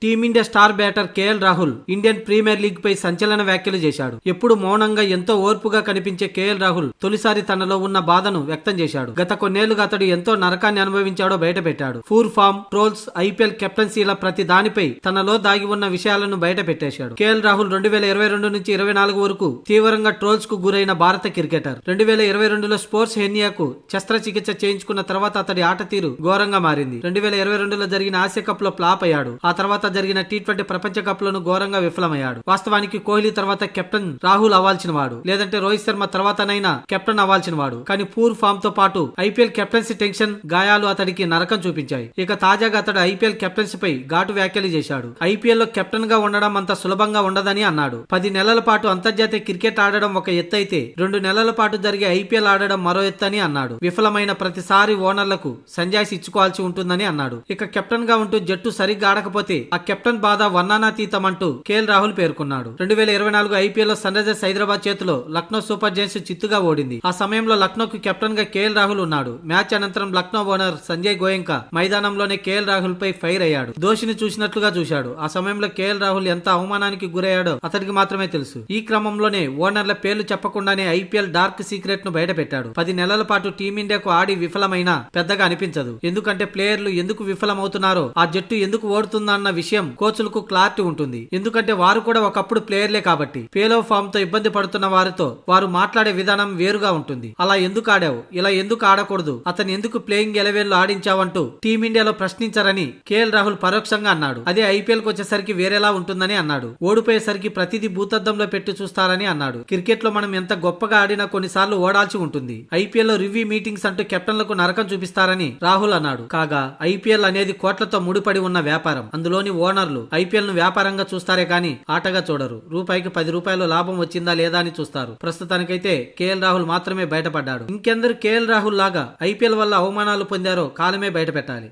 Team India star batter KL Rahul Indian Premier League పై సంచలన వ్యాఖ్యలు చేశాడు. ఎప్పుడు మౌనంగా ఎంతో ఓర్పుగా కనిపించే కేఎల్ రాహుల్ తొలిసారి తనలో ఉన్న బాధను వ్యక్తం చేశాడు. గత కొన్నేళ్లుగా అతడు ఎంతో నరకాన్ని అనుభవించాడో బయటపెట్టాడు. పూర్ ఫామ్, ట్రోల్స్, ఐపీఎల్ కెప్టెన్సీల ప్రతి దానిపై తనలో దాగి ఉన్న విషయాలను బయట పెట్టేశాడు. కేఎల్ రాహుల్ 2022 నుంచి 24 వరకు తీవ్రంగా ట్రోల్స్ కు గురైన భారత క్రికెటర్. 2022లో స్పోర్ట్స్ హెర్నియాకు శస్త్రచికిత్స చేయించుకున్న తర్వాత అతడి ఆట తీరు ఘోరంగా మారింది. 2022లో జరిగిన ఆసియా కప్ లో ఫ్లాప్ అయ్యాడు. ఆ తర్వాత జరిగిన టీ20 ప్రపంచ కప్ లోను ఘోరంగా విఫలమయ్యాడు. వాస్తవానికి కోహ్లీ తర్వాత కెప్టెన్ రాహుల్ అవ్వాల్సిన వాడు, లేదంటే రోహిత్ శర్మ తర్వాతనైనా కెప్టెన్ అవ్వాల్సిన వాడు. కానీ పూర్ ఫామ్ తో పాటు ఐపీఎల్ కెప్టెన్సీ టెన్షన్, గాయాలు అతడికి నరకం చూపించాయి. ఇక తాజాగా అతడు ఐపీఎల్ కెప్టెన్సీ పై ఘాటు వ్యాఖ్యలు చేశాడు. ఐపీఎల్ లో కెప్టెన్ గా ఉండడం అంత సులభంగా ఉండదని అన్నాడు. 10 నెలల పాటు అంతర్జాతీయ క్రికెట్ ఆడడం ఒక ఎత్తు అయితే 2 నెలల పాటు జరిగే ఐపీఎల్ ఆడడం మరో ఎత్తు అని అన్నాడు. విఫలమైన ప్రతిసారి ఓనర్లకు సంజాయిషి ఇచ్చుకోవాల్సి ఉంటుందని అన్నాడు. ఇక కెప్టెన్ గా ఉంటూ జట్టు సరిగ్గా ఆడకపోతే ఆ కెప్టెన్ బాధ వర్ణనాతీతం అంటూ కేఎల్ రాహుల్ పేర్కొన్నాడు. 2024 ఐపీఎల్ లో సన్ రైజర్స్ హైదరాబాద్ చేతిలో లక్నో సూపర్ జైంట్స్ చిత్తుగా ఓడింది. ఆ సమయంలో లక్నోకు కెప్టెన్ గా కేఎల్ రాహుల్ ఉన్నాడు. మ్యాచ్ అనంతరం లక్నో ఓనర్ సంజయ్ గోయంకా మైదానంలోనే కేఎల్ రాహుల్ పై ఫైర్ అయ్యాడు. దోషిని చూసినట్లుగా చూశాడు. ఆ సమయంలో కేఎల్ రాహుల్ ఎంత అవమానానికి గురయ్యాడో అతడికి మాత్రమే తెలుసు. ఈ క్రమంలోనే ఓనర్ల పేర్లు చెప్పకుండానే ఐపీఎల్ డార్క్ సీక్రెట్ ను బయటపెట్టాడు. 10 నెలల పాటు టీమిండియాకు ఆడి విఫలమైనా పెద్దగా అనిపించదు. ఎందుకంటే ప్లేయర్లు ఎందుకు విఫలమవుతున్నారో, ఆ జట్టు ఎందుకు ఓడుతుందన్న విషయం కోచ్లకు క్లారిటీ ఉంటుంది. ఎందుకంటే వారు కూడా ఒకప్పుడు ప్లేయర్లే కాబట్టి. పేలో ఫామ్ తో ఇబ్బంది పడుతున్న వారితో వారు మాట్లాడే విధానం వేరుగా ఉంటుంది. అలా ఎందుకు ఆడావు, ఇలా ఎందుకు ఆడకూడదు, అతను ఎందుకు ప్లేయింగ్ 11 లో ఆడించావంటూ టీమిండియాలో ప్రశ్నించారని కేఎల్ రాహుల్ పరోక్షంగా అన్నాడు. అదే ఐపీఎల్ కు వచ్చేసరికి వేరేలా ఉంటుందని అన్నాడు. ఓడిపోయేసరికి ప్రతిదీ భూతద్దంలో పెట్టి చూస్తారని అన్నాడు. క్రికెట్ లో మనం ఎంత గొప్పగా ఆడినా కొన్నిసార్లు ఓడాల్సి ఉంటుంది. ఐపీఎల్ లో రివ్యూ మీటింగ్స్ అంటూ కెప్టెన్లకు నరకం చూపిస్తారని రాహుల్ అన్నాడు. కాగా ఐపీఎల్ అనేది కోట్లతో ముడిపడి ఉన్న వ్యాపారం. అందులోని ఓనర్లు ఐపీఎల్ ను వ్యాపారంగా చూస్తారే కానీ ఆటగా చూడరు. రూపాయికి 10 రూపాయలు లాభం వచ్చిందా లేదా అని చూస్తారు. ప్రస్తుతానికైతే కేఎల్ రాహుల్ మాత్రమే బయటపడ్డాడు. ఇంకెందరు కేఎల్ రాహుల్ లాగా ఐపీఎల్ వల్ల అవమానాలు పొందారో కాలమే బయట పెట్టాలి.